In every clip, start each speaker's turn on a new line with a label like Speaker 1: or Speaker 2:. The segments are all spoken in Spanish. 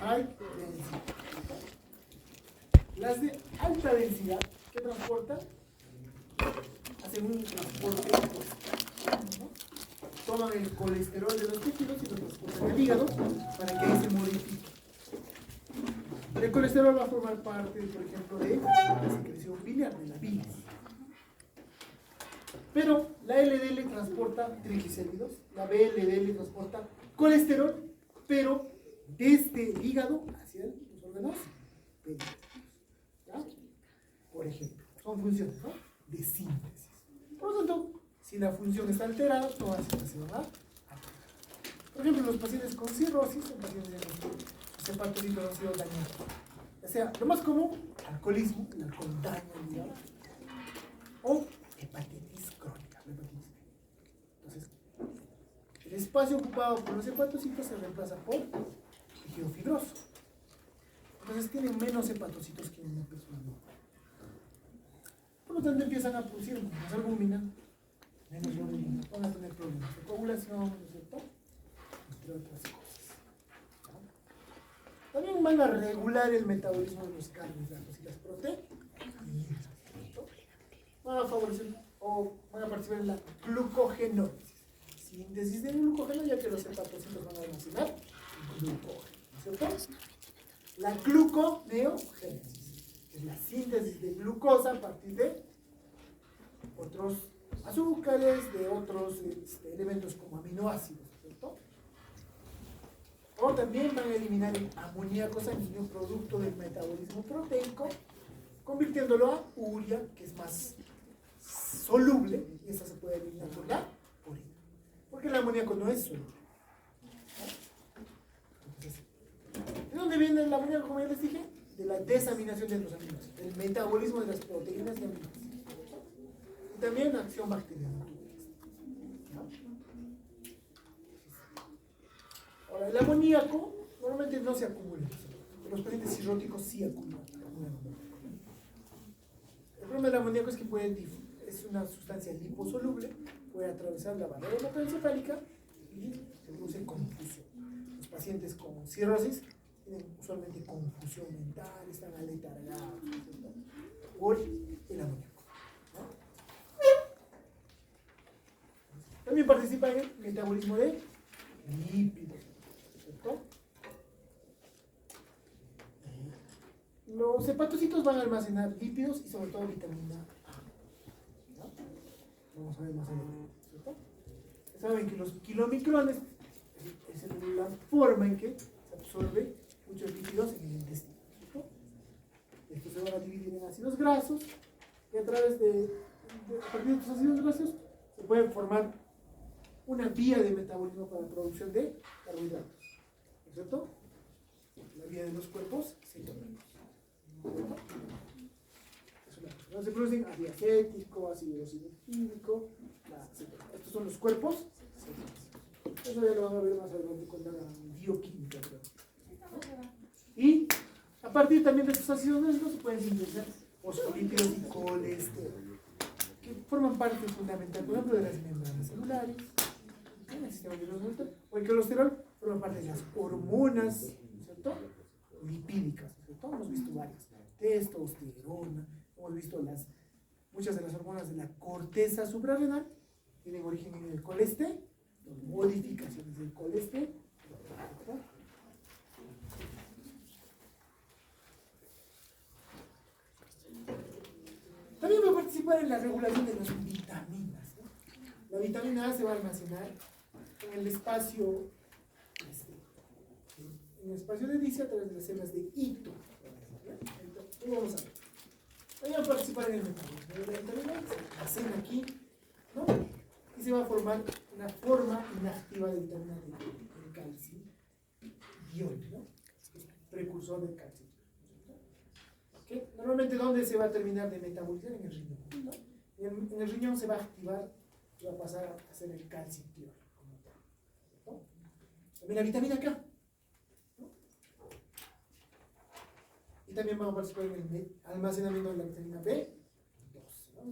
Speaker 1: high densidad. Las de alta densidad, ¿qué transportan? Hacen un transporte opuesto, ¿no? Toman el colesterol de los tejidos y lo transportan al hígado para que ahí se modifique. El colesterol va a formar parte, por ejemplo, de la secreción biliar, de la bilis. Pero la LDL transporta triglicéridos, la VLDL transporta colesterol, pero desde el hígado hacia los órganos periféricos. ¿Ya? Por ejemplo, son funciones, ¿no?, de síntesis. Por lo tanto, si la función está alterada, todas estas se van a alterar. Por ejemplo, los pacientes con cirrosis son pacientes en los que los hepatocitos han sido dañados. O sea, lo más común, alcoholismo, el alcohol daña el hígado, o hepatitis crónica, la hepatitis B. Entonces, el espacio ocupado por los hepatocitos se reemplaza por tejido fibroso. Entonces tienen menos hepatocitos que una persona normal. Por lo tanto, empiezan a producir menos albúmina, menos globulina, van a tener problemas de coagulación, ¿no es cierto?, entre otras cosas. ¿No? También van a regular el metabolismo de los carbohidratos y las proteínas. Van a favorecer o van a participar en la glucogenólisis, síntesis de glucógeno, ya que los hepatocitos van a almacenar glucógeno, ¿no es cierto? La gluconeogénesis, que es la síntesis de glucosa a partir de otros azúcares, de otros elementos como aminoácidos, ¿cierto? O también van a eliminar el amoníaco sanguíneo, producto del metabolismo proteico, convirtiéndolo a urea, que es más soluble, y esta se puede eliminar por la orina, porque el amoníaco no es soluble. Entonces, ¿de dónde viene el amoníaco, como ya les dije? De la desaminación de los aminoácidos, del metabolismo de las proteínas y aminoácidos. Y también acción bacteriana. Ahora, el amoníaco normalmente no se acumula, pero los pacientes cirróticos sí acumulan amoníaco. El problema del amoníaco es que es una sustancia liposoluble, puede atravesar la barrera hematoencefálica y se produce confusión. Los pacientes con cirrosis tienen usualmente confusión mental, están aletargados, ¿no?, por el amoníaco, ¿no? También participa en el metabolismo de lípidos, ¿cierto? Los hepatocitos van a almacenar lípidos y sobre todo vitamina A. ¿No? Vamos a ver más adelante, ¿cierto? Saben que los kilomicrones es la forma en que se absorbe muchos lípidos en el intestino, ¿cierto? Estos se van a dividir en ácidos grasos y a través a partir de estos ácidos grasos se puede formar una vía de metabolismo para la producción de carbohidratos, ¿no es cierto? La vía de los cuerpos cetónicos. Se producen adiacético, ácido químico, etc. Estos son los cuerpos cetónicos. Eso ya lo van a ver más adelante con la bioquímica, ¿no? Y a partir también de estos ácidos grasos se pueden sintetizar fosfolípidos y colesterol, que forman parte fundamental, por ejemplo, de las membranas celulares, en el sistema nervioso, o el colesterol forma parte de las hormonas, ¿cierto?, lipídicas, ¿cierto? Hemos visto varias: testosterona, hemos visto muchas de las hormonas de la corteza suprarrenal tienen origen en el colesterol, modificaciones del colesterol, ¿cierto? También va a participar en la regulación de las vitaminas, ¿no? La vitamina A se va a almacenar en el espacio de Dice a través de las células de Ito. Vamos a ver. También va a participar en el metabolismo de la vitamina A, se almacena aquí, ¿no? Y se va a formar una forma inactiva de vitamina D, el calcio diol, ¿no?, precursor del calcio. ¿Okay? Normalmente, ¿dónde se va a terminar de metabolizar? En el riñón, ¿no? En el riñón se va a activar y va a pasar a ser el calcitriol, ¿no? También la vitamina K, ¿no? Y también vamos a participar en el almacenamiento de la vitamina B12, ¿no?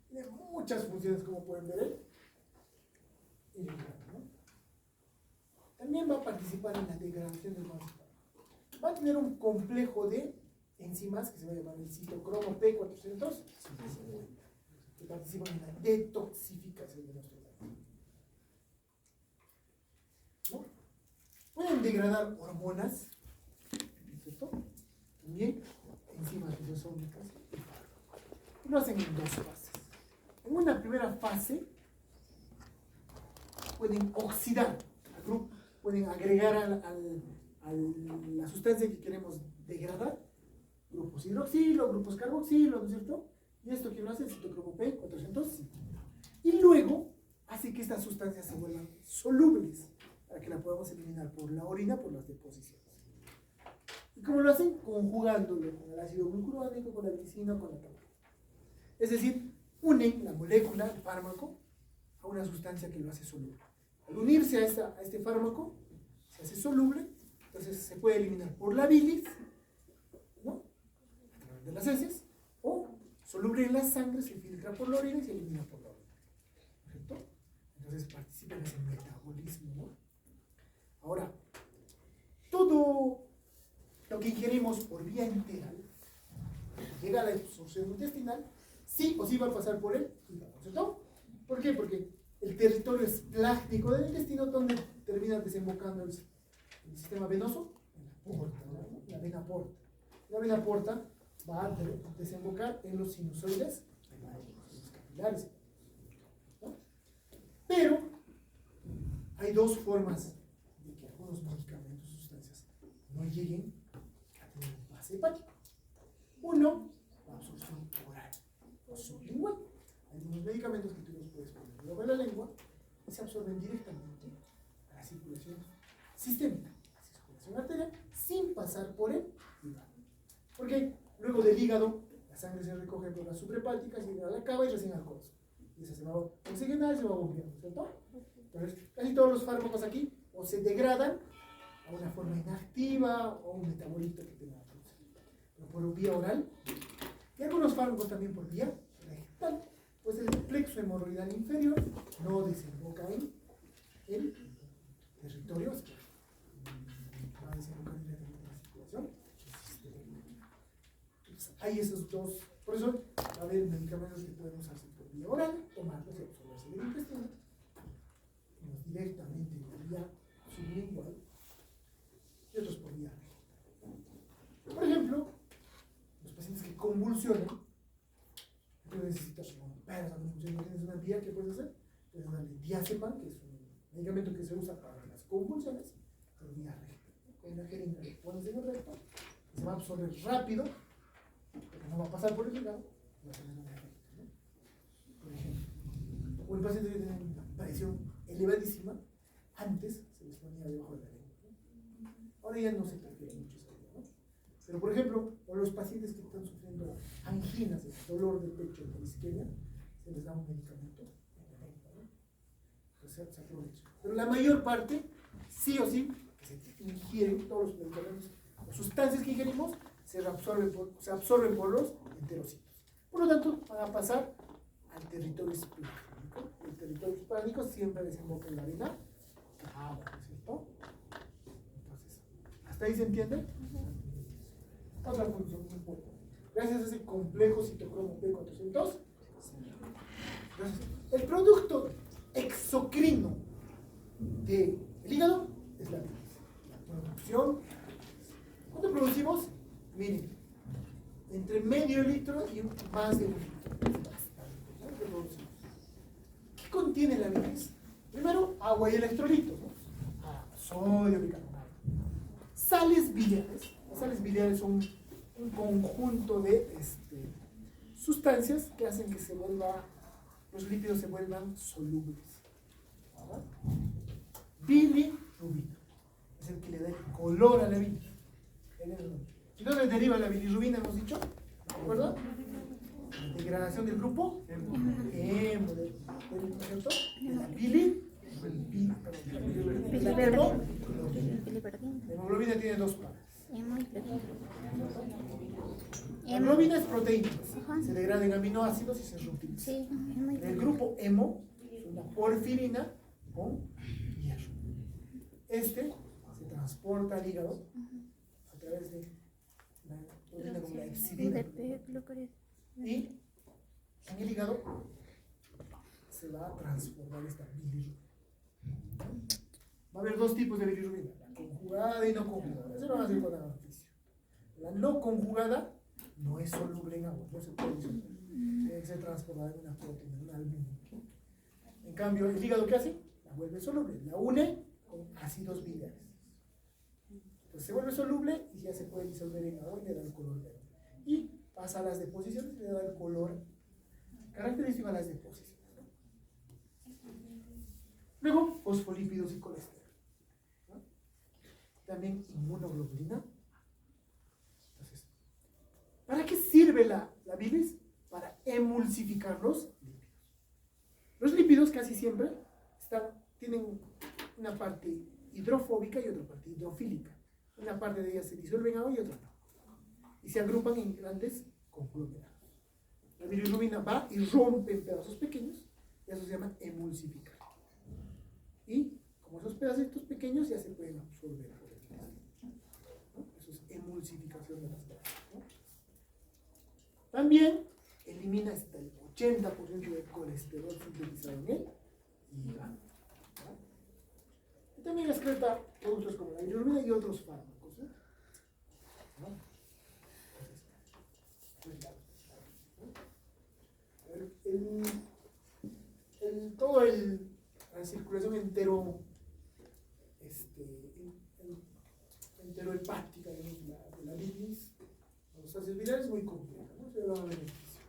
Speaker 1: Tiene muchas funciones, como pueden ver, ¿no? También va a participar en la degradación del maxilar. va a tener un complejo de enzimas que se va a llamar el citocromo P400, que participan en la detoxificación de nuestro cuerpo. ¿No? Pueden degradar hormonas, ¿cierto? También enzimas lisosómicas y lo hacen en dos fases. En una primera fase pueden oxidar al grupo, pueden agregar a la sustancia que queremos degradar, grupos hidroxilo, grupos carboxilo, ¿no es cierto? Y esto que lo hace el citocromo P400. Y luego hace que estas sustancias se vuelvan solubles para que la podamos eliminar por la orina, por las deposiciones. ¿Y cómo lo hacen? Conjugándolo con el ácido glucurónico, con la glicina, con la taurina. Es decir, unen la molécula, el fármaco, a una sustancia que lo hace soluble. Al unirse a este fármaco, se hace soluble, entonces se puede eliminar por la bilis, ¿no? A través de las heces, o soluble en la sangre, se filtra por la orina y se elimina por la orina. ¿Correcto? Entonces participa en ese metabolismo, ¿no? Ahora, todo lo que ingerimos por vía enteral llega a la absorción intestinal, sí o sí va a pasar por el hígado, ¿cierto? ¿Por qué? Porque el territorio esplácnico del intestino, donde termina desembocando el sistema venoso, en la porta, ¿no? La vena porta. La vena porta va a desembocar en los sinusoides, en los capilares, ¿no? Pero hay dos formas de que algunos medicamentos, sustancias, no lleguen a tener un pase hepático. Uno, la absorción oral o sublingual. Hay unos medicamentos que tú los puedes poner debajo de la lengua y se absorben directamente a la circulación sistémica, a la circulación arterial, sin pasar por el hígado. Porque luego del hígado, la sangre se recoge por las suprahepáticas, llega a la cava y recién al corazón. Y esa se va a oxigenar y se va a bombear, ¿cierto? Entonces, casi todos los fármacos aquí o se degradan a una forma inactiva o un metabolito que tenga pero por vía oral, y algunos fármacos también por vía rectal, pues el plexo hemorroidal inferior no desemboca en el territorio, va a desembocar directamente en la circulación. Entonces, hay esos dos, por eso va a haber medicamentos que pueden usarse por vía oral, tomarlos y absorberse del intestino, directamente por vía sublingual, y otros por vía rectal. Por ejemplo, los pacientes que convulsionan, tú necesitas romper esa convulsión, no tienes una vía, ¿qué puedes hacer? Puedes darle diazepam, que es un medicamento que se usa para las convulsiones, por vía rectal. Con una jeringa que pones en el recto, se va a absorber rápido, porque no va a pasar por el hígado, va a tener un efecto, ¿no? Por ejemplo, o el paciente que tiene una presión elevadísima, antes se les ponía debajo de la lengua, ¿no? Ahora ya no se prefiere mucho esa idea, ¿no? Pero por ejemplo, o los pacientes que están sufriendo anginas, dolor de pecho por isquemia, se les da un medicamento en la lengua, ¿no? Entonces se aprovecha. Pero la mayor parte, sí o sí, que se ingieren todos los medicamentos, las sustancias que ingerimos, se absorben por los enterocitos. Por lo tanto, van a pasar al territorio esplácnico. El territorio esplácnico siempre desemboca en la vena cava, ¿no es cierto? Entonces, ¿hasta ahí se entiende? Otra función muy importante. Gracias a ese complejo citocromo P400. Entonces, el producto exocrino del hígado es la bilis. La producción. ¿Cuánto producimos? Miren, entre medio litro y más de un litro. ¿Qué producimos? ¿Qué contiene la bilis? Primero, agua y electrolitos, ¿no? Sodio, bicarbonato. Sales biliares. Las sales biliares son un conjunto de sustancias que hacen que los lípidos se vuelvan solubles. ¿Verdad? Bilirrubina es el que le da el color a la bilis. ¿Y dónde deriva la bilirrubina, hemos dicho? ¿De acuerdo? La degradación del grupo hemo, ¿cierto? La hemoglobina tiene dos partes. La hemoglobina es proteína, se degrada en aminoácidos y se reutiliza. En el grupo hemo es una porfirina con hierro. Se transporta al hígado a través de la proteína como la hepcidina. Y en el hígado se va a transformar esta bilirrubina. Va a haber dos tipos de bilirrubina, la conjugada y no conjugada. Eso lo vamos a hacer con la noticia. La no conjugada no es soluble en agua, no se puede disolver. Tiene que ser transformada en una proteína, en una albúmina. En cambio, el hígado, ¿qué hace? La vuelve soluble, la une con ácidos biliares. Entonces se vuelve soluble y ya se puede disolver en agua y le da el color verde. Y pasa a las deposiciones y le da el color característico a las deposiciones. Luego, fosfolípidos y colesterol. ¿No? También inmunoglobulina. Entonces, ¿para qué sirve la bilis? Para emulsificar los lípidos. Los lípidos casi siempre tienen una parte hidrofóbica y otra parte hidrofílica. Una parte de ellas se disuelve en agua y otra no. Y se agrupan en grandes conglomerados. La bilirrubina va y rompe en pedazos pequeños y eso se llama emulsificar. Y como esos pedacitos pequeños ya se pueden absorber por el intestino, ¿no? Eso es emulsificación de las grasas, ¿no? También elimina hasta el 80% del colesterol sintetizado en el hígado, ¿no? Y también excreta productos como la bilirrubina y otros fármacos, ¿no? Todo la circulación enterohepática de la bilis, los ácidos biliares es muy compleja, ¿no? Se llama beneficio.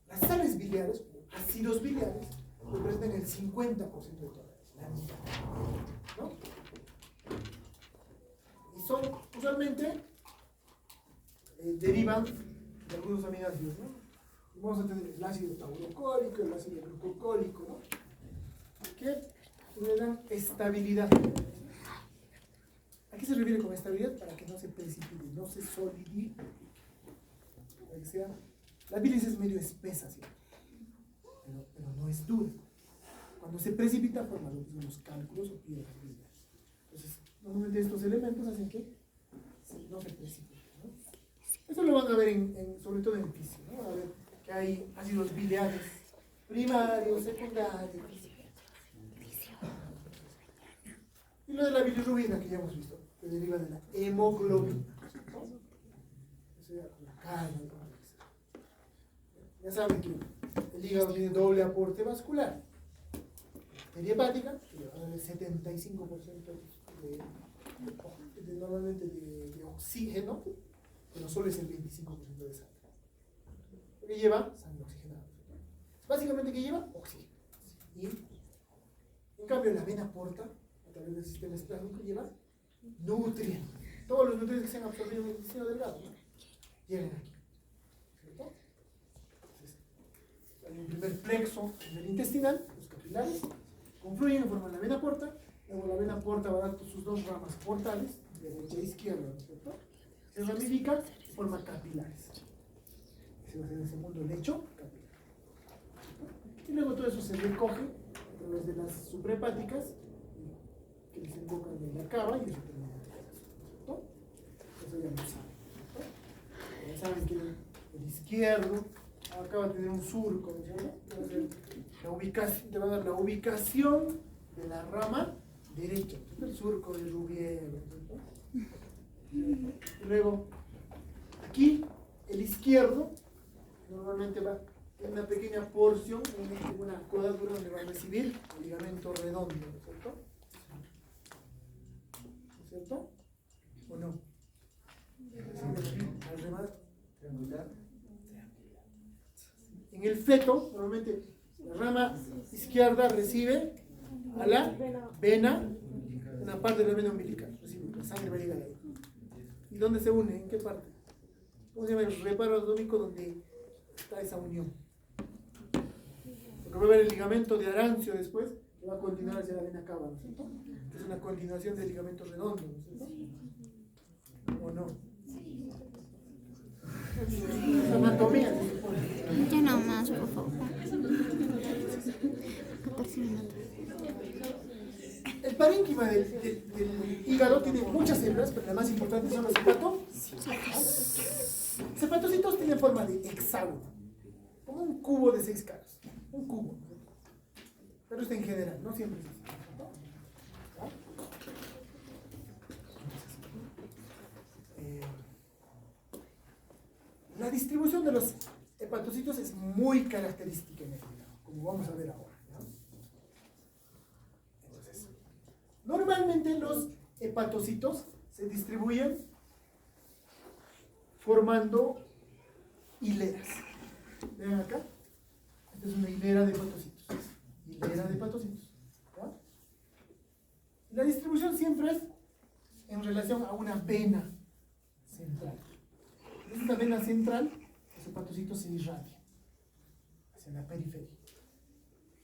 Speaker 1: Las sales biliares, o ácidos biliares, representan el 50% de todas la mitad, ¿no? Y son, usualmente, derivan de algunos aminoácidos, ¿no? Vamos a tener el ácido taurocólico, el ácido glucocólico, ¿no? Que le dan estabilidad. ¿A qué se refiere con estabilidad? Para que no se precipite, no se solidifique. Para que sea, la bilis es medio espesa, ¿sí? pero no es dura. Cuando se precipita, forma lo que son los cálculos o piedras biliares. Entonces, normalmente estos elementos hacen que no se precipite, ¿no? Eso lo van a ver sobre todo en fisio, ¿no? Van a ver que hay ácidos biliares primarios, secundarios. Y lo de la bilirrubina que ya hemos visto, que deriva de la hemoglobina, ¿no? Eso ya la carne, ¿no? Ya saben que el hígado tiene doble aporte vascular. Perihepática, que va a dar el 75% normalmente de oxígeno, pero solo es el 25% de sangre. Que lleva sangre oxigenada. Básicamente, ¿qué lleva? Oxígeno. Y en cambio, la vena porta, a través del sistema esplácnico, lleva nutrientes. Todos los nutrientes que se han absorbido en el intestino delgado, ¿no? Llegan aquí. ¿Cierto? Entonces, hay un primer plexo en el intestinal, los capilares, confluyen y forman la vena porta. Luego la vena porta va a dar sus dos ramas portales, derecha e izquierda, ¿no es cierto? Se ramifica y forma capilares. Ese va a ser el segundo lecho capilar. Y luego todo eso se recoge a través de las suprahepáticas que desembocan en la cava y eso termina en el corazón, ¿cierto? Eso ya lo saben, ¿cierto? Ya saben que el izquierdo acá va a tener un surco, ¿no es cierto? Te va a dar la ubicación de la rama derecha, el surco de Rubier, ¿no es cierto? Y luego, aquí, el izquierdo, normalmente va en una pequeña porción, en una codadura donde va a recibir el ligamento redondo, ¿no es cierto? ¿No es cierto? ¿O no? Al remate triangular. En el feto, normalmente, la rama izquierda recibe a la vena, una parte de la vena umbilical, recibe, la sangre va a llegar ahí. ¿Y dónde se une? ¿En qué parte? ¿Cómo se llama? El reparo atómico donde está esa unión. Porque va a haber el ligamento de Arancio después, que va a continuar hacia la vena cava, ¿no es cierto? Es una continuación del ligamento redondo, ¿no es cierto? ¿O no? Es anatomía, se supone.
Speaker 2: Ya no más, por favor. 14 minutos.
Speaker 1: El parénquima del hígado tiene muchas células, pero las más importantes son los hepatocitos. Los hepatocitos tienen forma de hexágono, como un cubo de 6 caras. Un cubo. Pero esto en general, no siempre es así. La distribución de los hepatocitos es muy característica en el hígado, como vamos a ver ahora. ¿Ya? Entonces, normalmente los hepatocitos se distribuyen formando hileras. Ven acá. Esta es una hilera de hepatocitos. Hilera de hepatocitos. ¿Ya? Y la distribución siempre es en relación a una vena central. En esta vena central, los hepatocitos se irradian hacia la periferia.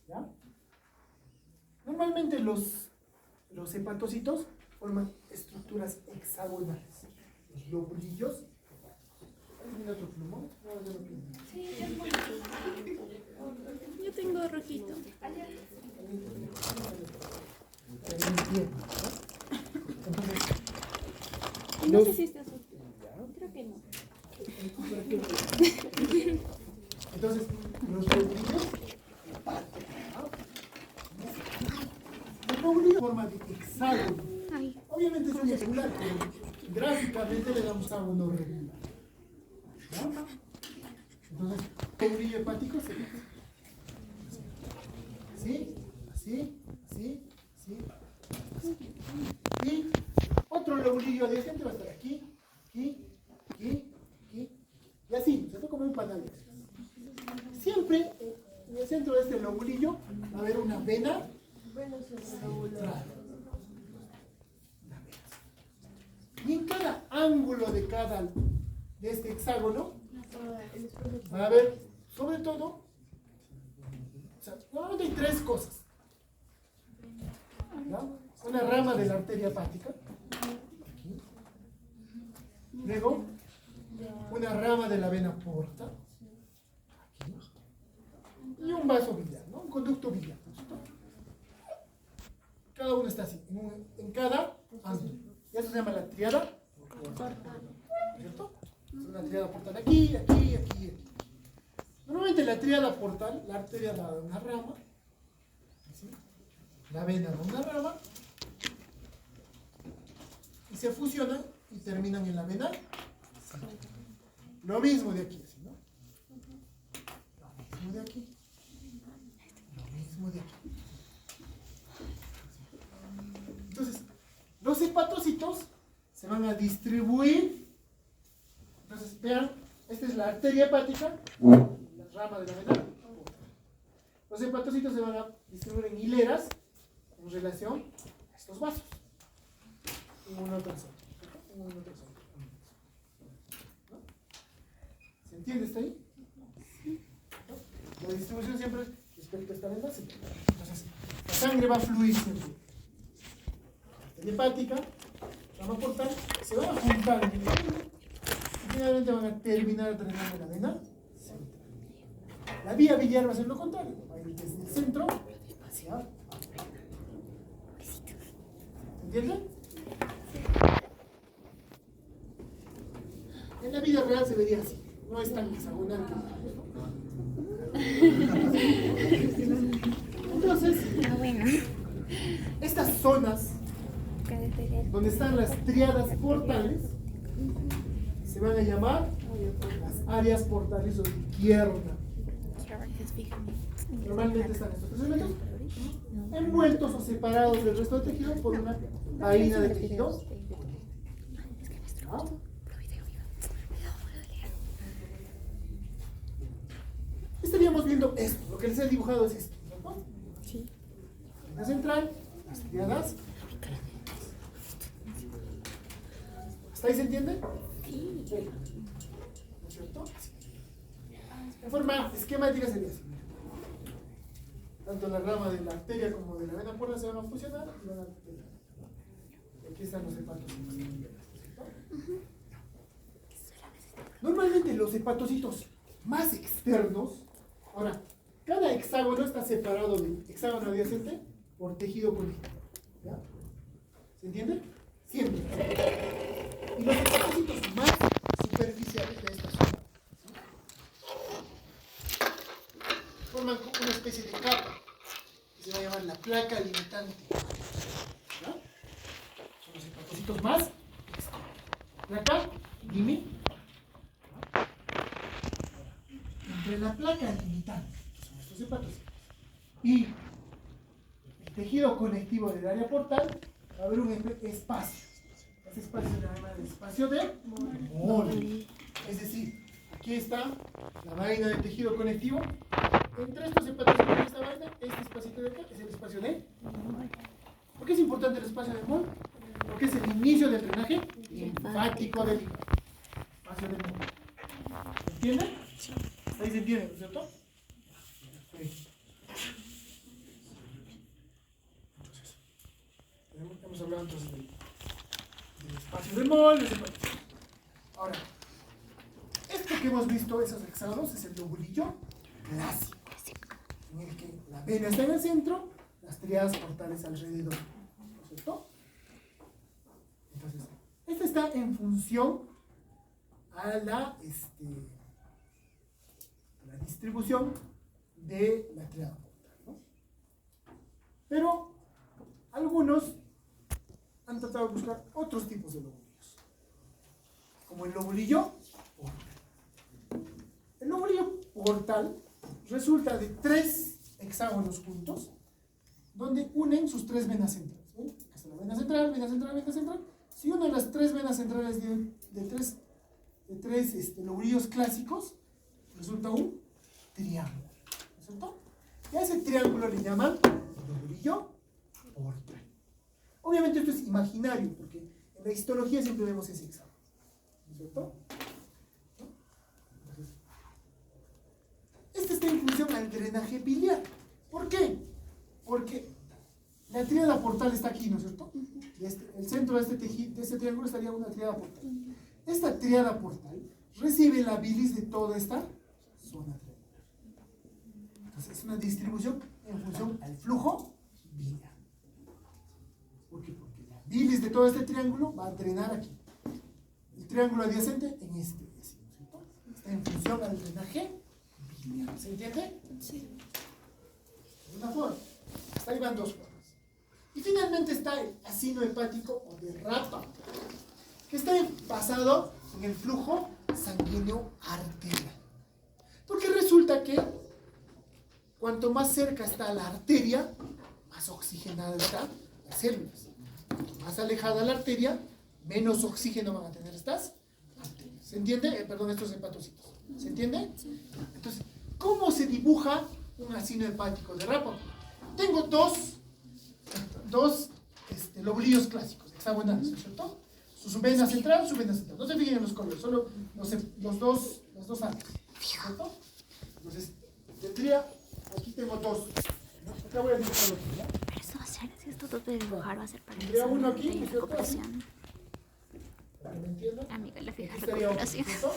Speaker 1: ¿Ya? Normalmente los hepatocitos forman estructuras hexagonales. Los lobulillos. ¿Alguien tiene otro plumón? No, yo no tengo.
Speaker 2: Sí, es bonito. Yo tengo rojito. No sé si está azul. Creo que no.
Speaker 1: Entonces, los lobulillos, los lobulillos forman de hexágono.
Speaker 2: Ay.
Speaker 1: Obviamente es irregular, pero gráficamente le damos hexágono regular. ¿Ya? Entonces, el lobulillo hepático sería así, así, así, así, así. Y otro lobulillo adyacente va a estar aquí, aquí, aquí, aquí, y así, ¿cierto? Como un panal. Siempre en el centro de este lobulillo va a haber una vena central. Y en cada ángulo de este hexágono va a haber, sobre todo, o sea, normalmente hay 3 cosas. ¿Ya? Una rama de la arteria hepática, aquí. Luego, una rama de la vena porta, aquí. Y un vaso biliar, ¿no? Un conducto biliar. ¿Cierto? Cada uno está así, en cada ángulo. Y eso se llama la triada portal. ¿Cierto? Es una triada portal aquí, aquí, aquí, aquí. Normalmente la triada portal, la arteria da una rama, ¿sí? La vena da una rama, y se fusionan y terminan en la vena. Lo mismo de aquí, ¿sí, no? Lo mismo de aquí. Lo mismo de aquí. Entonces, los hepatocitos se van a distribuir. Entonces, vean, esta es la arteria hepática, la rama de la vena. Los hepatocitos se van a distribuir en hileras en relación a estos vasos. Uno tras otro. Uno tras otro. ¿No? ¿Se entiende hasta ahí? ¿No? La distribución siempre es respecto a esta vena. Entonces, la sangre va a fluir siempre. Arteria hepática, rama portal, se van a juntar en el medio y finalmente van a terminar drenando la vena central. La vía biliar va a ser lo contrario, va a ir desde el centro hacia abajo. ¿Entienden? En la vida real se vería así, no es tan hexagonal. Entonces,
Speaker 2: Bueno.
Speaker 1: estas zonas donde están las triadas portales se van a llamar las áreas portales o pierna. Normalmente están estos 3 elementos envueltos o separados del resto del tejido por una vaina de tejido. ¿Ah? Estaríamos viendo esto, lo que les he dibujado es esto, ¿no?
Speaker 2: Sí.
Speaker 1: La central, las triadas. ¿Hasta ahí se entiende?
Speaker 2: Sí.
Speaker 1: ¿No es cierto? En forma esquemática sería así. Tanto la rama de la arteria como de la vena porta se van a fusionar y van a pegar. Y aquí están los hepatocitos. Normalmente los hepatocitos más externos, ahora, cada hexágono está separado del hexágono adyacente por tejido conjuntivo. ¿Ya? ¿Se entiende? Siempre. Y los hepatocitos más superficiales de esta zona, ¿sí? Forman una especie de capa que se va a llamar la placa limitante. ¿Ya? Son los hepatocitos más. Placa limitante. Entre la placa limitante, que son estos hepatocitos, y el tejido conectivo del área portal, va a haber un espacio. Ese espacio se llama el espacio de Mole. Es decir, aquí está la vaina del tejido conectivo. Entre estos hepatocitos y esta vaina, este espacito de acá es el espacio de Mole. ¿Por qué es importante el espacio de Mole? Porque es el inicio del drenaje linfático del hígado. Espacio de Mole. ¿Entienden? Ahí se entiende, ¿no es cierto? Sí. Entonces, hemos hablado entonces del espacio de Mole. Ahora, esto que hemos visto, esos hexágonos, es el lobulillo clásico, en el que la vena está en el centro, las triadas portales alrededor, ¿no es cierto? Entonces, este está en función a la distribución de la triada portal, ¿no? Pero algunos han tratado de buscar otros tipos de lobulillos, como el lobulillo portal. El lobulillo portal resulta de 3 hexágonos juntos, donde unen sus 3 venas centrales. ¿Ven? Acá está la vena central, vena central, vena central. Si uno de las 3 venas centrales de tres lobulillos clásicos, resulta un triángulo, ¿no es cierto? Y a ese triángulo le llaman lobulillo portal. Obviamente esto es imaginario, porque en la histología siempre vemos ese hexágono, ¿no es cierto? Entonces, este está en función al drenaje biliar. ¿Por qué? Porque la tríada portal está aquí, ¿no es cierto? Y el centro de este triángulo estaría una tríada portal. Esta tríada portal recibe la bilis de toda esta zona triangular. Entonces es una distribución en función al flujo biliar. ¿Por qué? Porque la bilis de todo este triángulo va a drenar aquí. El triángulo adyacente en este, ¿no es cierto? Está en función al drenaje biliar. ¿Se entiende?
Speaker 2: Sí.
Speaker 1: De una forma. Hasta ahí van 2 formas. Y finalmente está el acino hepático o derrapa, que está basado en el flujo sanguíneo arterial. Porque resulta que cuanto más cerca está la arteria, más oxigenada están las células. Cuanto más alejada la arteria, menos oxígeno van a tener estas arterias. ¿Se entiende? Perdón, estos hepatocitos. ¿Se entiende? Entonces, ¿cómo se dibuja un acino hepático de derrapa? Tengo dos lobulillos clásicos, hexagonales, ¿no es cierto? Su vena central, su vena central. No se fijen en los colores, solo las dos antes, ¿cierto? Entonces, tendría, aquí tengo 2. ¿No? Acá voy a dibujarlo aquí, ¿ya?
Speaker 2: Pero eso va a ser, si esto de dibujar va a ser para el
Speaker 1: Tendría uno
Speaker 2: examen
Speaker 1: aquí,
Speaker 2: de
Speaker 1: ¿no es cierto?
Speaker 2: recuperación.
Speaker 1: Para que me entiendan.
Speaker 2: Amiga, la fija
Speaker 1: Aquí estaría otro,
Speaker 2: recuperación.
Speaker 1: ¿cierto?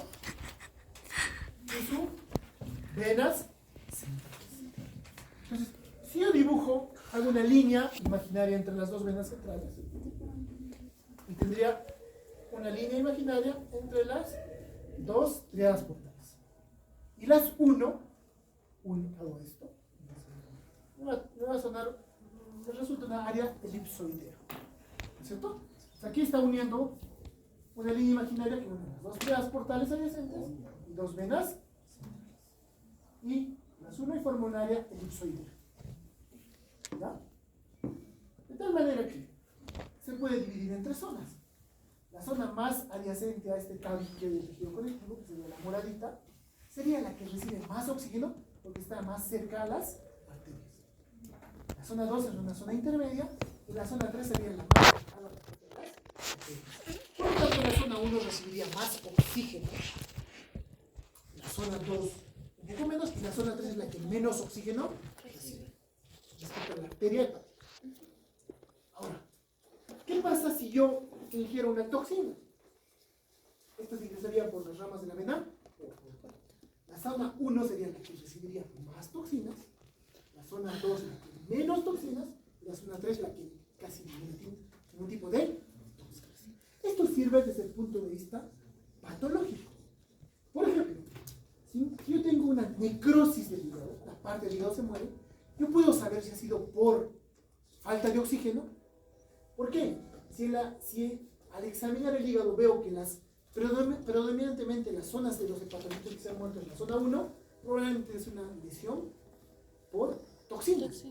Speaker 1: Y sus venas centrales. Entonces, si yo dibujo, hago una línea imaginaria entre las 2 venas centrales y tendría una línea imaginaria entre las 2 triadas portales. Y las hago esto. Me va a sonar, me resulta una área elipsoidea, ¿no es cierto? Aquí está uniendo una línea imaginaria que une las 2 triadas portales adyacentes y 2 venas centrales. Y las uno y forma un área elipsoidea. ¿Ya? De tal manera que se puede dividir en 3 zonas. La zona más adyacente a este tabique del tejido conectivo, que sería la moradita, sería la que recibe más oxígeno porque está más cerca a las arterias. La zona 2 es una zona intermedia y la zona 3 sería la más cercana a las arterias. Por lo tanto, la zona 1 recibiría más oxígeno. La zona 2 un poco menos y la zona 3 es la que menos oxígeno recibe respecto a la arteria hepática. Ahora, ¿qué pasa si yo ingiero una toxina? Esta se ingresaría por las ramas de la vena. La zona 1 sería la que recibiría más toxinas, la zona 2 la que menos toxinas, y la zona 3 la que casi ningún tipo de toxinas. Esto sirve desde el punto de vista patológico. Por ejemplo, si yo tengo una necrosis del hígado, la parte del hígado se muere, yo puedo saber si ha sido por falta de oxígeno. ¿Por qué? Si al examinar el hígado veo que predominantemente las zonas de los hepatocitos que se han muerto en la zona 1, probablemente es una lesión por toxinas.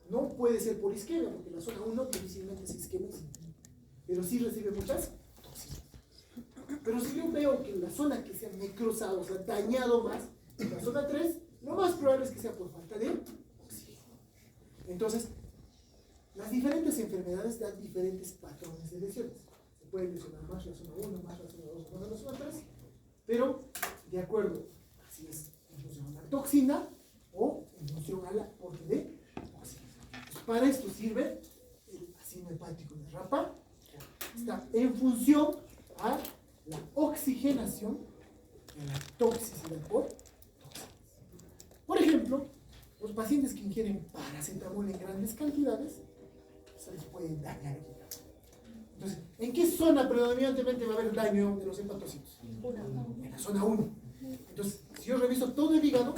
Speaker 1: No puede ser por isquemia, porque la zona 1 difícilmente es isquemia, pero sí recibe muchas toxinas. Pero si yo veo que la zona que se ha necrosado, o sea, dañado más, en la zona 3, lo más probable es que sea por falta de oxígeno. Entonces, las diferentes enfermedades dan diferentes patrones de lesiones. Se puede lesionar más la zona 1, más la zona 2, más la zona 3, pero de acuerdo, así es, en función a la toxina o en función al aporte de oxígeno. Entonces, para esto sirve el ácido hepático de Rapa. Está en función a la oxigenación y a la toxicidad por toxinas. Por ejemplo, los pacientes que ingieren paracetamol en grandes cantidades, se les puede dañar el hígado. Entonces, ¿en qué zona predominantemente va a haber daño de los hepatocitos? En la zona 1. Entonces, si yo reviso todo el hígado,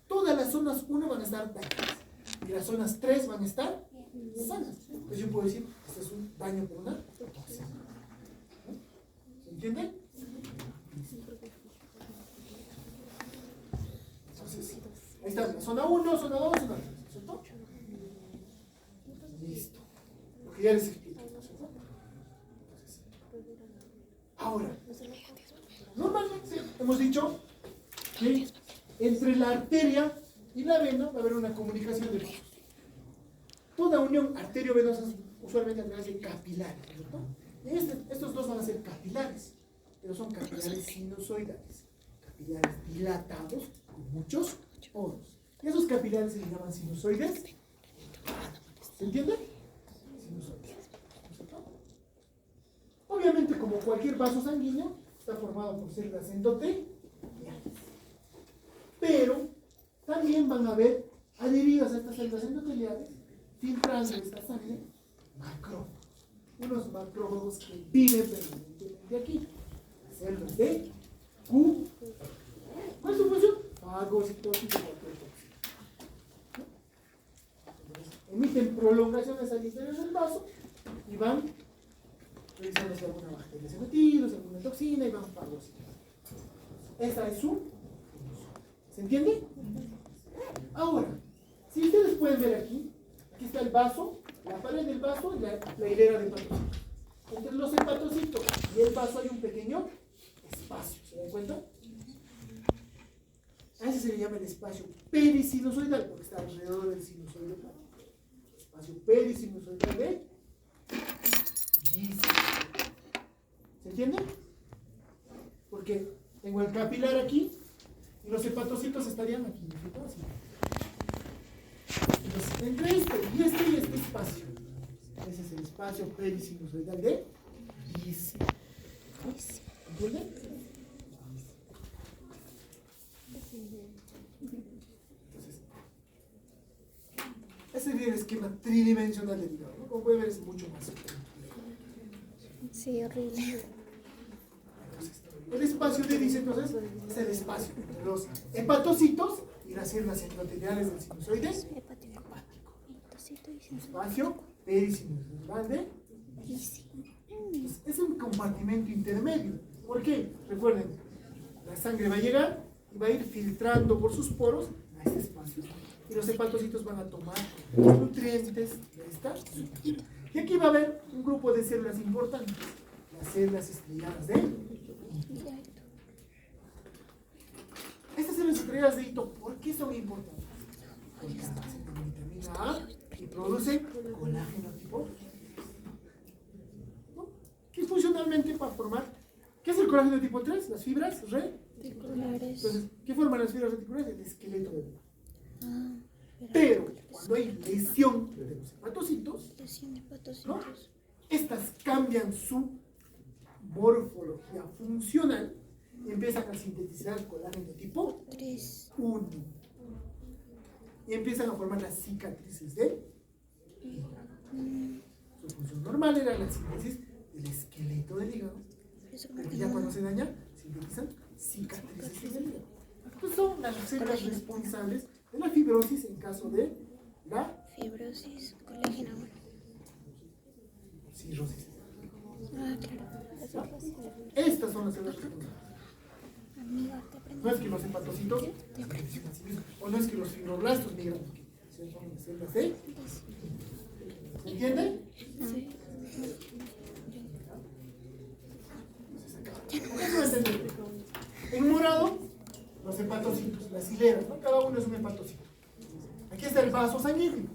Speaker 1: todas las zonas 1 van a estar dañadas y las zonas 3 van a estar sanas. Entonces yo puedo decir, este es un daño por una toxina. ¿Se entiende? Entonces, ahí está, la zona 1, zona 2, zona 3, ¿cierto? Listo. Lo que ya les expliqué, ¿no es cierto? Entonces, ahora, normalmente hemos dicho que entre la arteria y la vena va a haber una comunicación de vasos. Toda unión arteriovenosa es usualmente a través de capilares, ¿cierto? Estos dos van a ser capilares, pero son capilares sinusoidales, capilares dilatados con muchos poros. Y esos capilares se llaman sinusoides. ¿Se entiende? Sinusoides. Obviamente, como cualquier vaso sanguíneo, está formado por células endoteliales. Pero también van a haber adheridas a estas células endoteliales, filtrando esta sangre, macrófagos. Unos macrófagos que viven permanentemente aquí. Las células de Q. ¿Cuál es su función? Fagocitosis de cualquier toxina. Emiten prolongaciones al interior del vaso y van revisando si alguna bacteria se ha metido, si alguna toxina y van fagocitando. Esa es su función. ¿Se entiende? Ahora, si ustedes pueden ver aquí está el vaso, la pared del vaso y la hilera de hepatocitos. Entre los hepatocitos y el vaso hay un pequeño espacio, ¿se dan cuenta? A ese se le llama el espacio perisinusoidal, porque está alrededor del sinusoide hepático. Espacio perisinusoidal de Gis. ¿Se entiende? Porque tengo el capilar aquí y los hepatocitos estarían aquí, ¿no? Así. Entonces, entre este espacio, ese es el espacio perisinusoidal de Gis. ¿Entienden? Entonces, ese es el esquema tridimensional del hígado, ¿no? Como pueden ver, es mucho más.
Speaker 2: Sí, horrible.
Speaker 1: Entonces, el espacio de Gis, entonces, es el espacio entre los hepatocitos y las células endoteliales del sinusoide hepático. Espacio perisinusoidal de Gis. Es un compartimento intermedio. ¿Por qué? Recuerden, la sangre va a llegar y va a ir filtrando por sus poros a este espacio. Y los hepatocitos van a tomar los nutrientes de esta zona. Y aquí va a haber un grupo de células importantes, las células estrelladas de Hito. Estas células estrelladas de Hito, ¿por qué son importantes? Porque presentan vitamina A y producen colágeno tipo 3. ¿No? Que funcionalmente para formar, ¿qué es el colágeno tipo 3? Las fibras reticulares. Entonces, ¿qué forman las fibras reticulares? El esqueleto del hígado. Pero cuando hay lesión de los hepatocitos, ¿no? Estas cambian su morfología funcional y empiezan a sintetizar colágeno tipo 1 y empiezan a formar las cicatrices de hígado. Su función normal era la síntesis de el esqueleto del hígado,
Speaker 2: Eso como
Speaker 1: pero
Speaker 2: que
Speaker 1: ya
Speaker 2: no.
Speaker 1: cuando se daña, sintetizan cicatrices en el hígado. Entonces son las células responsables de la fibrosis en caso de la
Speaker 2: Fibrosis, colágeno.
Speaker 1: cirrosis.
Speaker 2: Ah, claro. Eso es fácil.
Speaker 1: Estas son las células responsables.
Speaker 2: Amiga, te aprendí.
Speaker 1: No es que los hepatocitos o no es que los fibroblastos migran, porque son células de. ¿Se entiende?
Speaker 2: Sí.
Speaker 1: Eso va a entender. En morado, los hepatocitos, las hileras, ¿no? Cada uno es un hepatocito. Aquí está el vaso sanguíneo.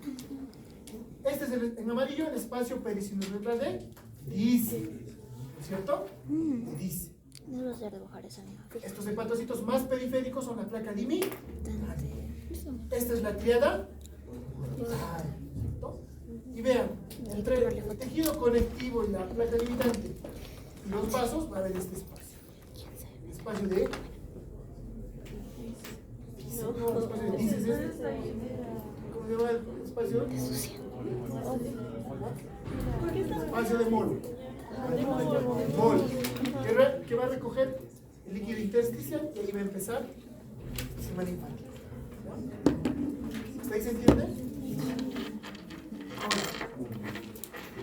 Speaker 1: Este es en amarillo el espacio pericinural de Dice. ¿No es cierto? Dice.
Speaker 2: No lo sé dibujar esa misma.
Speaker 1: Estos hepatocitos más periféricos son la placa dimitral.
Speaker 2: Eso.
Speaker 1: Esta es la triada. ¿Cierto? Y vean, entre el tejido conectivo y la placa limitante y los vasos va a haber este espacio. El espacio de. No, el espacio de Dice es este. ¿Cómo se llama el espacio? Espacio de Mol. Mol. Que va a recoger el líquido intersticial y ahí va a empezar el sistema linfático. ¿Hasta ahí se entiende? Ahora,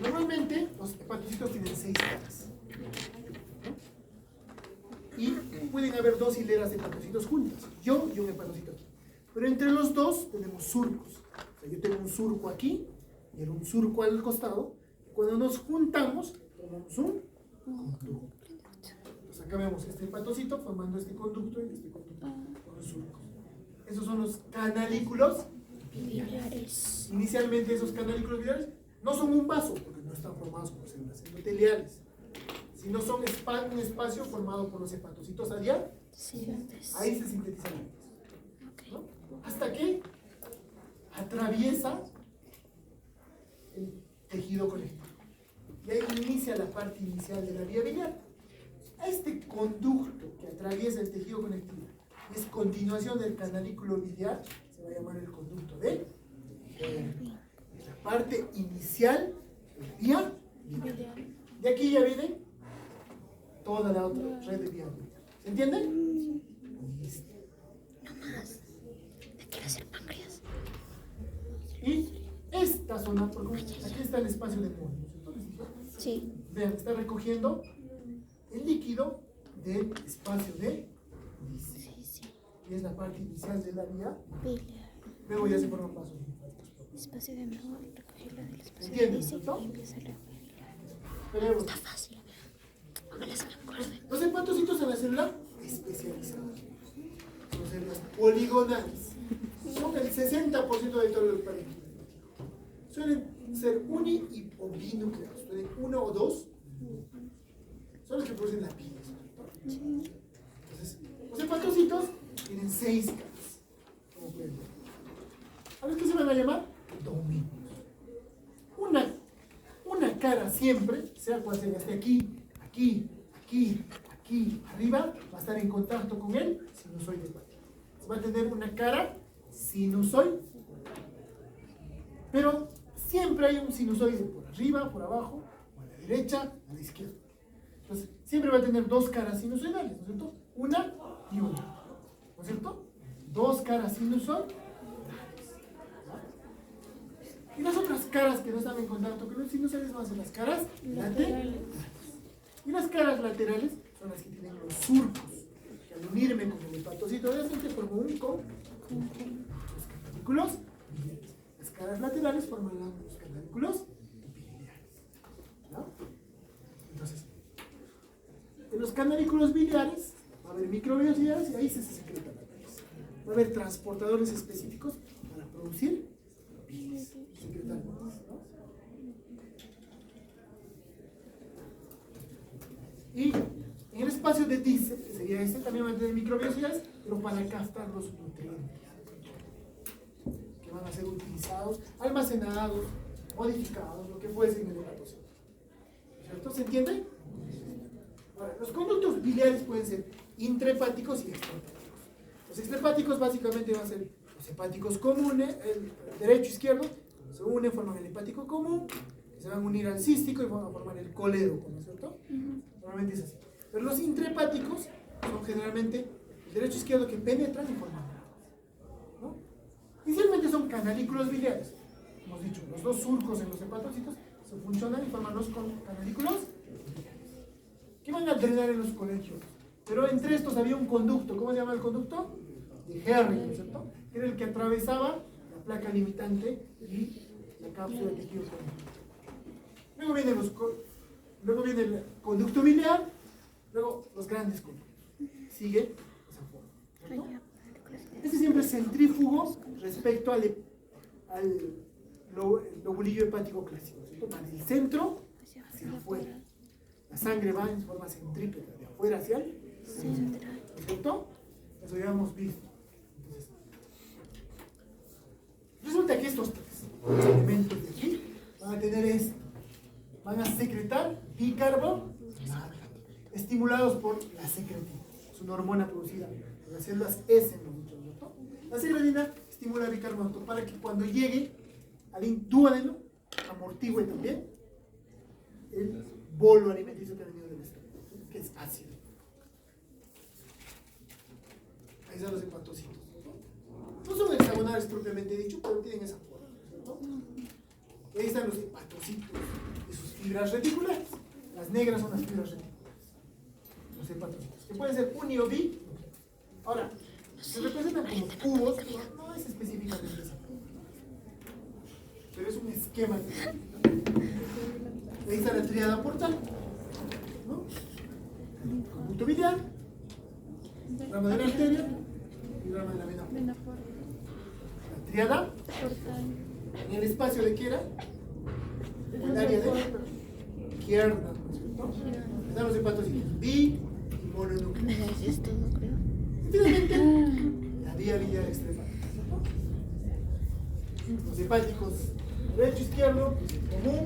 Speaker 1: normalmente los hepatocitos tienen 6 caras. ¿No? Y pueden haber 2 hileras de hepatocitos juntas. Yo y un hepatocito aquí. Pero entre los dos tenemos surcos. O sea, yo tengo un surco aquí y un surco al costado. Cuando nos juntamos, tomamos un conducto. Entonces acá vemos este hepatocito formando este conducto y este conducto con los surcos. Esos son los canalículos
Speaker 2: Biliares.
Speaker 1: Inicialmente esos canalículos biliares no son un vaso, porque no están formados por células endoteliales, sino son un espacio formado por los hepatocitos adyacentes.
Speaker 2: Sí, antes.
Speaker 1: Ahí se sintetizan antes, ¿no? Hasta que atraviesa el tejido conectivo. Y ahí inicia la parte inicial de la vía biliar. Este conducto que atraviesa el tejido conectivo es continuación del canalículo biliar, se va a llamar el conducto de Henry. Es la parte inicial de la vía biliar. De aquí ya viene toda la otra red de vía biliar. ¿Se entiende? Listo.
Speaker 2: No más. Me quiero hacer páncreas.
Speaker 1: Y esta zona, porque aquí está el espacio de Mol, ¿no es cierto? ¿Les dije?
Speaker 2: Sí.
Speaker 1: Vean, está recogiendo el líquido del espacio de Dice.
Speaker 2: Sí, sí.
Speaker 1: Y es la parte inicial de la vía.
Speaker 2: Biliar.
Speaker 1: Luego ya se forman vasos linfáticos propios.
Speaker 2: Espacio de mejor. Recogerlo del espacio de
Speaker 1: ¿Entiendes,
Speaker 2: dice
Speaker 1: no?
Speaker 2: y empieza la biliar.
Speaker 1: Pero
Speaker 2: Está fácil. Ojalá se me acuerde.
Speaker 1: los hepatocitos en la célula especializada son células poligonales. Son el 60% de todo el parénquima. Suelen ser uni o binucleados. Suelen 1 o 2. Son los que producen la pila. Entonces, los hepatocitos tienen 6 caras. Como pueden ver. ¿A los que se van a llamar? Dominios. Una cara siempre, sea cual sea, esté aquí, aquí, aquí, aquí, arriba, va a estar en contacto con el sinusoide hepático. Va a tener una cara sinusoide. Pero siempre hay un sinusoide por arriba, por abajo, a la derecha, a la izquierda. Entonces, siempre va a tener 2 caras sinusoidales, ¿no es cierto? Una y una, ¿no es cierto? 2 caras sinusoidales. Y las otras caras que no están en contacto con los sinusoides van a ser las caras laterales. Y las caras laterales son las que tienen los surcos, que al unirme con el hepatocito adyacente forman un conducto. Los canalículos biliares. Las caras laterales forman los canalículos biliares. ¿No? Entonces, en los canalículos biliares va a haber microvellosidades y ahí se secreta la bilis. Va a haber transportadores específicos para producir bilis. Secretar bilis, ¿no? Y en el espacio de Dice, que sería este, también van a tener microvellosidades, pero para captar los nutrientes que van a ser utilizados, almacenados, modificados, lo que fuese en el hepatocito. ¿Cierto? ¿Se entiende? Ahora, los conductos biliares pueden ser intrahepáticos y extrahepáticos. Los extrahepáticos básicamente van a ser los hepáticos comunes, el derecho e izquierdo, se unen, forman el hepático común, que se van a unir al cístico y van a formar el colédoco, ¿no es cierto? Normalmente es así. Pero los intrahepáticos son generalmente el derecho e izquierdo que penetran y forman granos, ¿no? Inicialmente son canalículos biliares. Hemos dicho, los dos surcos en los hepatocitos se funcionan y forman los canalículos que van a drenar en los colegios. Pero entre estos había un conducto. ¿Cómo se llama el conducto? De Henry, ¿no es cierto? Que era el que atravesaba la placa limitante y la cápsula de tejido conjuntivo. Luego viene el conducto biliar, luego los grandes conductos. Sigue esa forma, ¿cierto? Este siempre es centrífugo respecto al lobulillo hepático clásico, ¿cierto? Va del centro hacia afuera. La sangre va en forma centrípeta, de afuera hacia el centro, ¿cierto? Eso ya hemos visto. Entonces, resulta que estos tres elementos de aquí van a tener esto. Van a secretar bicarbonato, estimulados por la secretina. Es una hormona producida por las células S en los nichos, ¿cierto? La secretina estimula bicarbonato para que cuando llegue al duodeno amortigüe también el bolo alimenticio que ha venido del estómago, que es ácido. Ahí están los hepatocitos, ¿cierto? No son hexagonales propiamente dicho, pero tienen esa forma, ¿cierto? Y ahí están los hepatocitos y sus fibras reticulares. Las negras son las fibras reticulares. Los hepatocitos, que pueden ser uni o bi. Ahora, se representan como cubos, no es específicamente así, pero es un esquema. Ahí está la tríada portal, ¿no? Conducto biliar, rama de la arteria y rama de la vena portal. La tríada en el espacio de qué era, el área de izquierda, ¿no es cierto? Están los hepatocitos bi y mononúcleo. Finalmente, la vía biliar extrahepática, ¿cierto? Los hepáticos derecho izquierdo, común,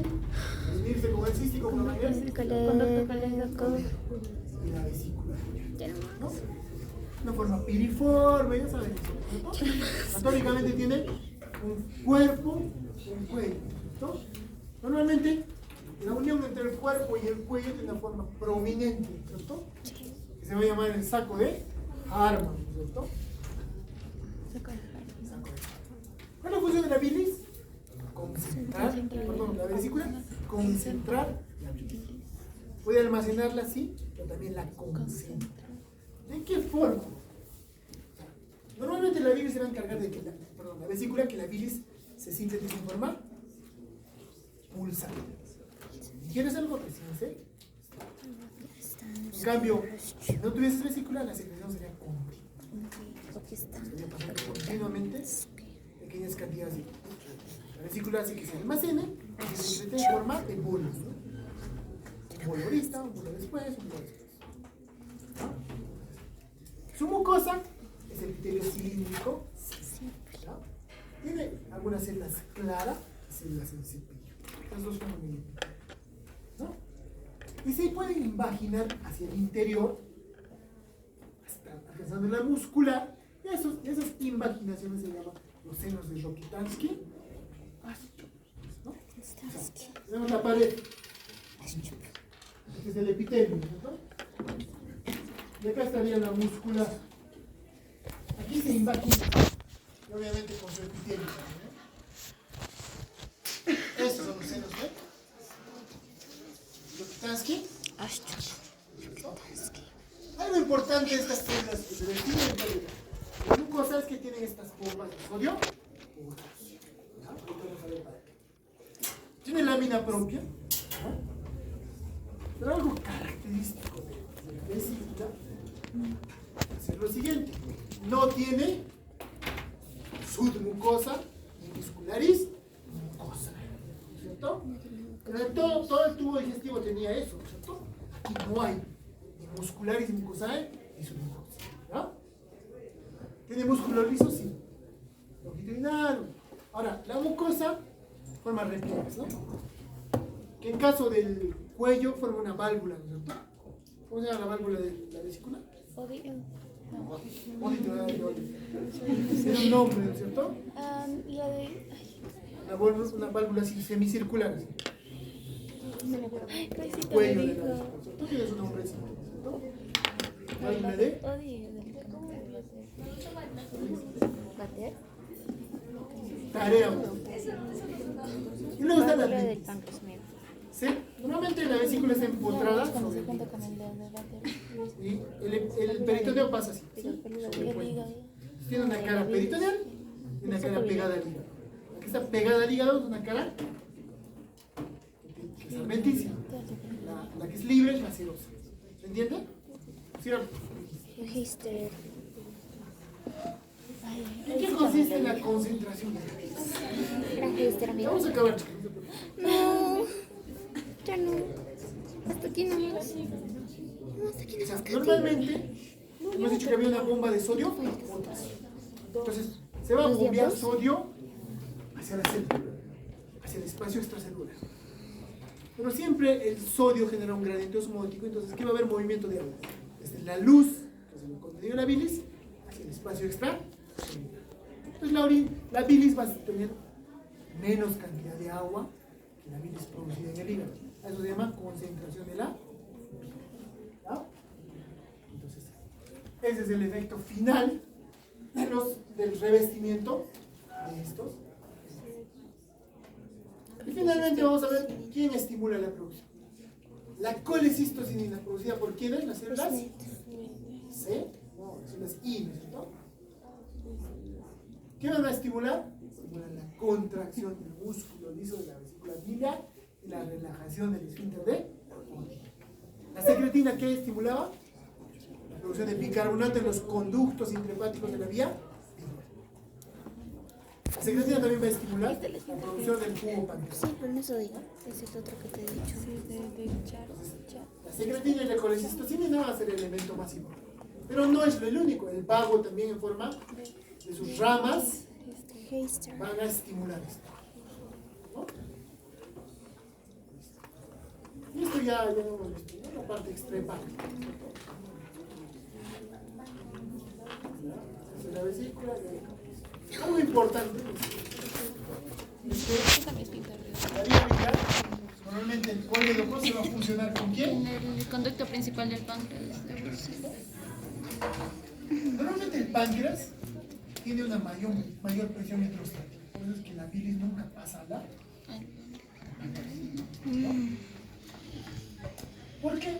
Speaker 1: unirse con el cístico, con la mayor, y la vesícula, ¿no? Una forma piriforme, ya saben, ¿no? Anatómicamente tiene un cuerpo, un cuello, ¿no? Normalmente la unión entre el cuerpo y el cuello tiene una forma prominente, ¿cierto? Que se va a llamar el saco de Harman, ¿cierto? ¿Cuál es la función de la bilis? Concentrar, perdón, la vesícula, concentrar la bilis. Puede almacenarla así, pero también la concentra. ¿De qué forma? Normalmente la bilis se va a encargar de que la vesícula, que la bilis se sintetice en forma pulsante. ¿Quieres algo? Recién, en cambio, si no tuvieses vesícula, la secreción sería continua. Estaría pasando continuamente pequeñas cantidades de la vesícula hace que se almacene y se secrete en forma de bolos, ¿no? Un bolo ahorita, un bolo después, un bolo después. Su mucosa es el epitelio cilíndrico, ¿no? Tiene algunas células claras y células en cepillo. Estas dos son muy importantes, ¿no? Y se pueden imaginar hacia el interior, hasta alcanzando la muscular, y esas imaginaciones se llaman los senos de Rokitansky, ¿no? O sea, tenemos la pared, este es el epitelio, ¿no? Y acá estaría la muscular. Aquí se imagina, y obviamente con su epitelio también, ¿no? Estos son los senos de Rokitansky. Algo importante de estas células que se definen en la glucosa es que tienen estas bombas de sodio. Tiene lámina propia, ¿no? Pero algo característico de la vesícula es lo siguiente: no tiene submucosa ni muscularis mucosa, ¿cierto? Pero todo el tubo digestivo tenía eso, ¿cierto? Aquí no hay ni muscularis mucosae ni submucosa, ¿no? ¿Tiene músculo liso? Sí. Longitudinal. Ahora, la mucosa forma repliegues, ¿no? Que en caso del cuello forma una válvula, ¿no es cierto? ¿Cómo se llama la válvula de la vesícula? Odito. Tiene un nombre, ¿no es cierto?
Speaker 2: La de...
Speaker 1: Una válvula semicircular.
Speaker 2: Luisito me
Speaker 1: cuello de la
Speaker 2: dijo.
Speaker 1: vesícula. Tú tienes un nombre, ¿cierto? ¿Alguien de?
Speaker 2: ¿Bater?
Speaker 1: Tarea. Y luego está la
Speaker 2: Válvula del
Speaker 1: bilis.
Speaker 2: páncreas medio.
Speaker 1: ¿Sí? Normalmente la vesícula está empotrada
Speaker 2: Cuando
Speaker 1: sobre
Speaker 2: se cuenta
Speaker 1: el
Speaker 2: con el dedo de bater.
Speaker 1: y el peritoneo pasa así.
Speaker 2: Pero el peludo
Speaker 1: Sobre el
Speaker 2: del
Speaker 1: cuello.
Speaker 2: hígado.
Speaker 1: Tiene una cara peritoneal y una cara pegada al hígado. La que está pegada al hígado es una cara que es adventicia. La que es libre es la serosa. ¿Se entiende? ¿Cierto?
Speaker 2: Register.
Speaker 1: ¿En qué consiste la concentración de la bilis?
Speaker 2: Register, amigo.
Speaker 1: Vamos a acabar, chicos.
Speaker 2: No. Ya no. Hasta aquí nomás. No, hasta aquí
Speaker 1: O sea,
Speaker 2: nomás.
Speaker 1: normalmente hemos dicho que había una bomba de sodio y potasio. Entonces, se va a bombear sodio hacia la célula, hacia el espacio extracelular. Pero siempre el sodio genera un gradiente osmótico, entonces ¿qué va a haber? Movimiento de agua. Desde la luz, que es el contenido de la bilis, hacia el espacio extracelular. Entonces la bilis va a tener menos cantidad de agua que la bilis producida en el hígado. A eso se llama concentración de la bilis. ¿Ya? Entonces, ese es el efecto final del revestimiento de estos. Y finalmente vamos a ver quién estimula la producción. La colecistocinina producida por quiénes, las células C, no, las células I, ¿no es cierto? ¿Qué van a estimular? Estimulan la contracción del músculo liso de la vesícula biliar y la relajación del esfínter de Golgi. La secretina, ¿qué estimulaba? La producción de bicarbonato en los conductos intrahepáticos de la vía biliar. La secretina también va a estimular la producción del jugo pancreático.
Speaker 2: Sí, pero no eso diga. Ese es otro que te he dicho.
Speaker 1: La secretina y la colecistocinina va a ser el elemento más importante. Pero no es el único. El vago también en forma de sus ramas
Speaker 2: Register.
Speaker 1: van a estimular esto. ¿No? Y esto ya lo hemos visto, ¿no? La parte extrahepática. Esa es la vesícula. Algo importante es que la vía biliar, normalmente el coledoco se va a funcionar con quién.
Speaker 2: El conducto principal del páncreas.
Speaker 1: Normalmente el páncreas tiene una mayor presión hidrostática, por eso es que la bilis nunca pasa a la. ¿Por qué?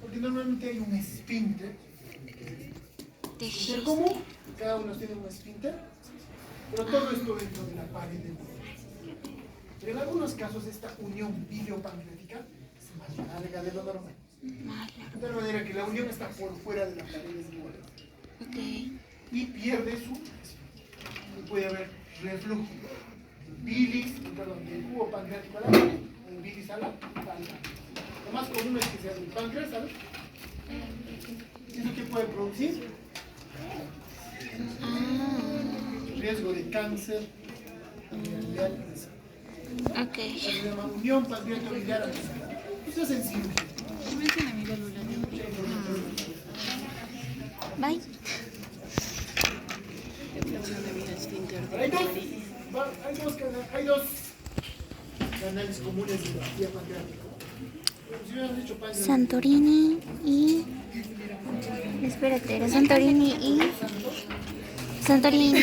Speaker 1: Porque normalmente hay un esfínter común, cada uno tiene un esfínter, pero todo esto dentro de la pared del hígado. Pero en algunos casos esta unión biliopancreática es más larga de lo normal. De tal manera que la unión está por fuera de la pared del hígado. Y pierde su y puede haber reflujo del jugo pancreático a la pared, o bilis a la pared. Lo más común es que sea del páncreas, ¿sabes? ¿Eso qué puede producir? Riesgo de cáncer biliar. Eso se llama unión pancreato-biliar. Eso es sencillo.
Speaker 2: Bye.
Speaker 1: Hay dos canales comunes de la vía pancreática. Si hubieran dicho páncreas,
Speaker 2: Santorini y... Espérate, era Santorini y... Santorini.